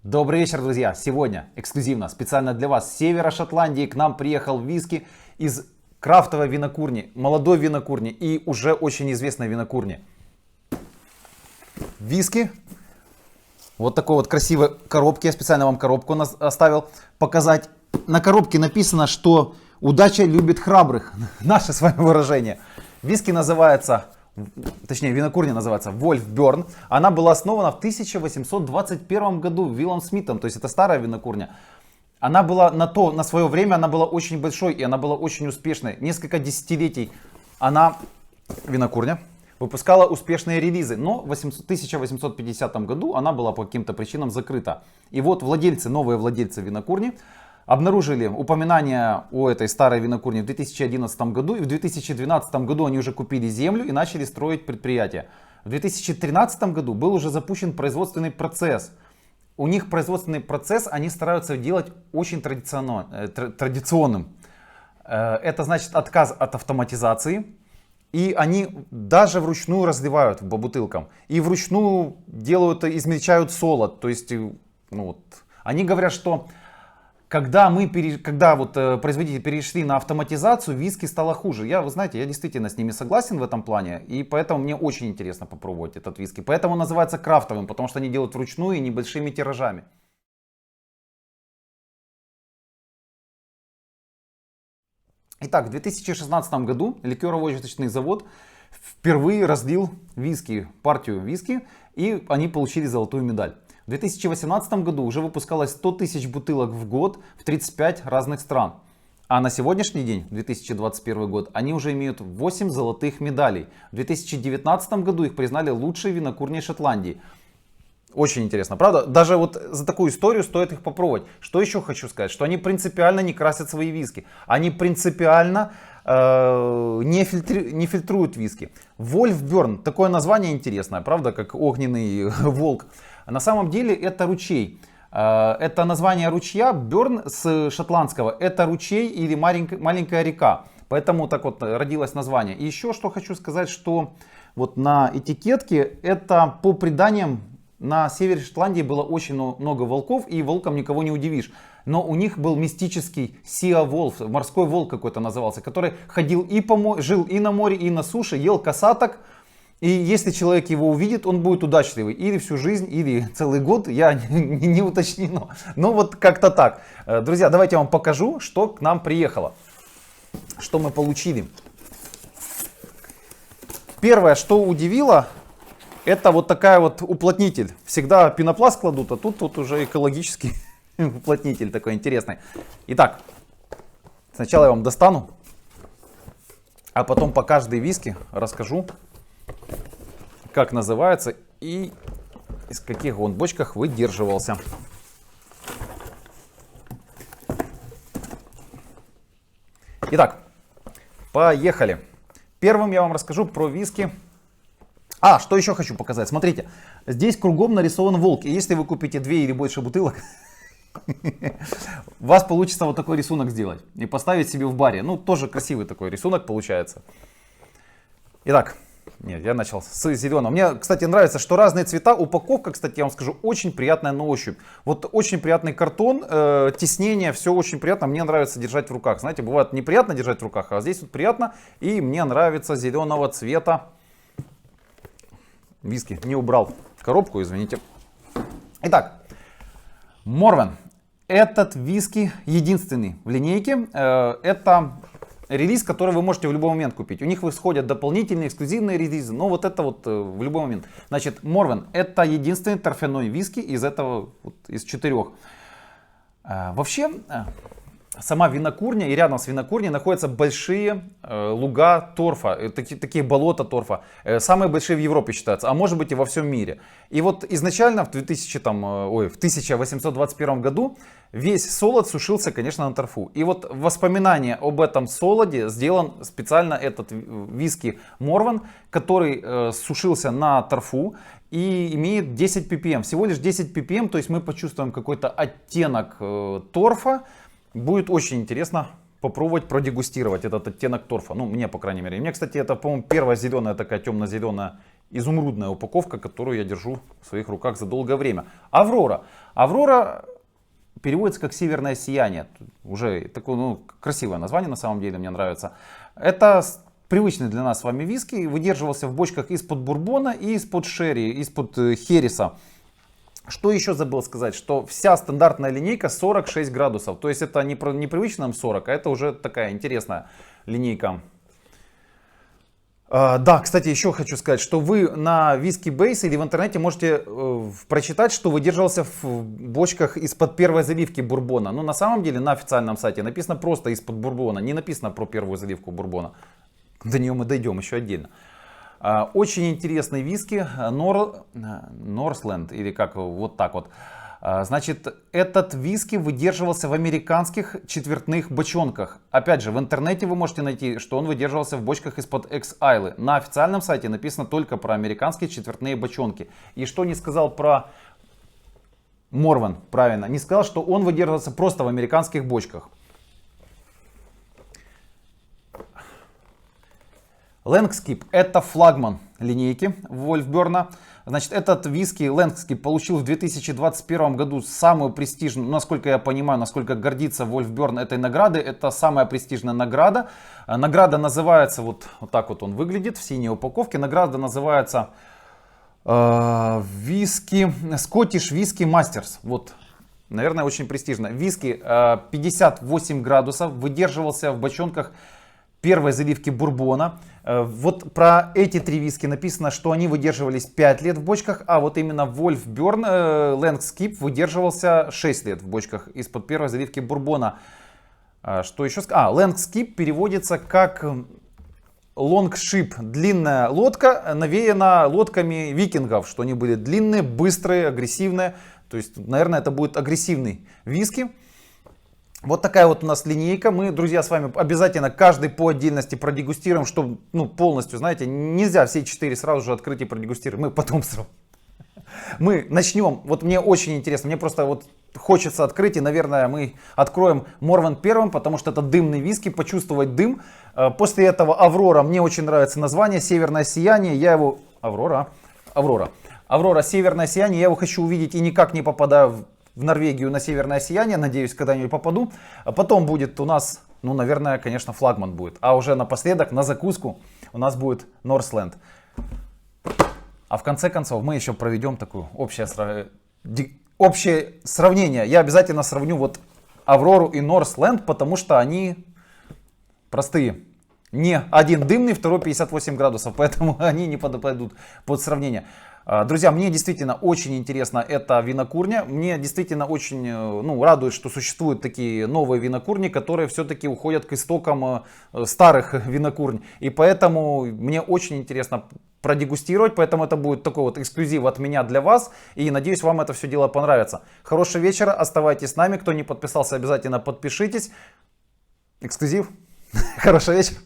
Добрый вечер, друзья! Сегодня эксклюзивно, специально для вас, с севера Шотландии к нам приехал виски из крафтовой винокурни, молодой винокурни и уже очень известной винокурни. Виски. Вот такой вот красивой коробке, я специально вам коробку оставил показать. На коробке написано, что удача любит храбрых. Наше с вами выражение. Виски называется... Точнее, винокурня называется Wolf Burn. Она была основана в 1821 году Виллом Смитом. То есть это старая винокурня. Она была на свое время она была очень большой и она была очень успешной. Несколько десятилетий она, винокурня, выпускала успешные релизы. Но в 1850 году она была по каким-то причинам закрыта. И вот новые владельцы винокурни обнаружили упоминание о этой старой винокурне в 2011 году. И в 2012 году они уже купили землю и начали строить предприятие. В 2013 году был уже запущен производственный процесс. У них производственный процесс они стараются делать очень традиционным. Это значит отказ от автоматизации. И они даже вручную разливают по бутылкам. И вручную измельчают солод. То есть, они говорят, что когда производители перешли на автоматизацию, виски стало хуже. Вы знаете, я действительно с ними согласен в этом плане. И поэтому мне очень интересно попробовать этот виски. Поэтому он называется крафтовым, потому что они делают вручную и небольшими тиражами. Итак, в 2016 году ликероводочный завод впервые разлил партию виски, и они получили золотую медаль. В 2018 году уже выпускалось 100 тысяч бутылок в год в 35 разных стран. А на сегодняшний день, 2021 год, они уже имеют 8 золотых медалей. В 2019 году их признали лучшей винокурней Шотландии. Очень интересно, правда? Даже вот за такую историю стоит их попробовать. Что еще хочу сказать? Что они принципиально не красят свои виски. Они принципиально не фильтруют виски. Wolf Burn, такое название интересное, правда? Как огненный волк. На самом деле это ручей. Это название ручья, Burn с шотландского, это ручей или маленькая река. Поэтому так вот родилось название. И еще что хочу сказать, что вот на этикетке это по преданиям на севере Шотландии было очень много волков, и волком никого не удивишь. Но у них был мистический Sea Wolf, морской волк какой-то назывался, который жил и на море, и на суше, ел касаток. И если человек его увидит, он будет удачливый. Или всю жизнь, или целый год, я не уточнено. Но вот как-то так. Друзья, давайте я вам покажу, что к нам приехало. Что мы получили. Первое, что удивило, это вот такая вот уплотнитель. Всегда пенопласт кладут, а тут уже экологический уплотнитель такой интересный. Итак, сначала я вам достану, а потом по каждой виски расскажу, как называется и из каких он бочках выдерживался. Итак, поехали. Первым я вам расскажу про виски. Что еще хочу показать. Смотрите, здесь кругом нарисован волк. И если вы купите 2 или больше бутылок, у вас получится вот такой рисунок сделать. И поставить себе в баре. Тоже красивый такой рисунок получается. Итак. Нет, я начал с зеленого. Мне, кстати, нравится, что разные цвета. Упаковка, кстати, я вам скажу, очень приятная на ощупь. Вот очень приятный картон, тиснение, все очень приятно. Мне нравится держать в руках. Знаете, бывает неприятно держать в руках, а здесь вот приятно. И мне нравится зеленого цвета. Виски не убрал коробку, извините. Итак, Morven. Этот виски единственный в линейке. Это релиз, который вы можете в любой момент купить. У них выходят дополнительные эксклюзивные релизы, но вот это вот в любой момент. Значит, Morven это единственный торфяной виски из 4. Вообще, сама винокурня и рядом с винокурней находятся большие луга торфа, такие болота торфа. Самые большие в Европе считаются, а может быть и во всем мире. И вот изначально в 1821 году весь солод сушился, конечно, на торфу. И вот воспоминание об этом солоде сделан специально этот виски Morven, который сушился на торфу и имеет 10 ppm. Всего лишь 10 ppm, то есть мы почувствуем какой-то оттенок торфа. Будет очень интересно попробовать продегустировать этот оттенок торфа. Мне, по крайней мере. Мне, кстати, это, по-моему, первая зеленая такая темно-зеленая изумрудная упаковка, которую я держу в своих руках за долгое время. Аврора. Аврора переводится как «северное сияние». Уже такое, ну, красивое название на самом деле, мне нравится. Это привычный для нас с вами виски, выдерживался в бочках из-под бурбона и из-под шерри, из-под хереса. Что еще забыл сказать, что вся стандартная линейка 46 градусов. То есть это не привычно нам 40, а это уже такая интересная линейка. Да, кстати, еще хочу сказать, что вы на Whisky Base или в интернете можете прочитать, что выдерживался в бочках из-под первой заливки бурбона. Но на самом деле на официальном сайте написано просто из-под бурбона, не написано про первую заливку бурбона. До нее мы дойдем еще отдельно. Очень интересный виски Northland, или как вот так вот. Значит, этот виски выдерживался в американских четвертных бочонках. Опять же, в интернете вы можете найти, что он выдерживался в бочках из-под X-Isle. На официальном сайте написано только про американские четвертные бочонки. И что не сказал про Morven, правильно, не сказал, что он выдерживался просто в американских бочках. Langskip — это флагман линейки Вольфберна. Значит, этот виски Langskip получил в 2021 году самую престижную, насколько я понимаю, насколько гордится Вольфберн этой наградой. Это самая престижная награда. Награда называется, вот так вот он выглядит в синей упаковке. Награда называется виски, Scottish Whisky Masters. Вот, наверное, очень престижно. Виски 58 градусов, выдерживался в бочонках первой заливки бурбона. Вот про эти три виски написано, что они выдерживались 5 лет в бочках, а вот именно Вольфберн Langskip выдерживался 6 лет в бочках из-под первой заливки бурбона. Что еще сказать? Langskip переводится как longship, длинная лодка, навеяна лодками викингов, что они были длинные, быстрые, агрессивные. То есть, наверное, это будет агрессивный виски. Вот такая вот у нас линейка. Мы, друзья, с вами обязательно каждый по отдельности продегустируем, чтобы, ну, полностью, знаете, нельзя все 4 сразу же открыть и продегустировать. Мы потом сразу. Мы начнем. Вот мне очень интересно, мне просто вот хочется открыть, и, наверное, мы откроем Morven первым, потому что это дымный виски, почувствовать дым. После этого Аврора, мне очень нравится название, «Северное сияние», я его... Аврора, «Северное сияние», я его хочу увидеть и никак не попадаю в Норвегию на «Северное сияние», надеюсь, когда-нибудь попаду. А потом будет у нас, ну, наверное, конечно, флагман будет. А уже напоследок, на закуску, у нас будет Northland. А в конце концов мы еще проведем такое общее сравнение. Я обязательно сравню вот Аврору и Northland, потому что они простые. Не один дымный, второй 58 градусов, поэтому они не подойдут под сравнение. Друзья, мне действительно очень интересна эта винокурня. Мне действительно очень, ну, радует, что существуют такие новые винокурни, которые все-таки уходят к истокам старых винокурнь. И поэтому мне очень интересно продегустировать. Поэтому это будет такой вот эксклюзив от меня для вас. И надеюсь, вам это все дело понравится. Хорошего вечера, оставайтесь с нами. Кто не подписался, обязательно подпишитесь. Эксклюзив. Хорошего вечера.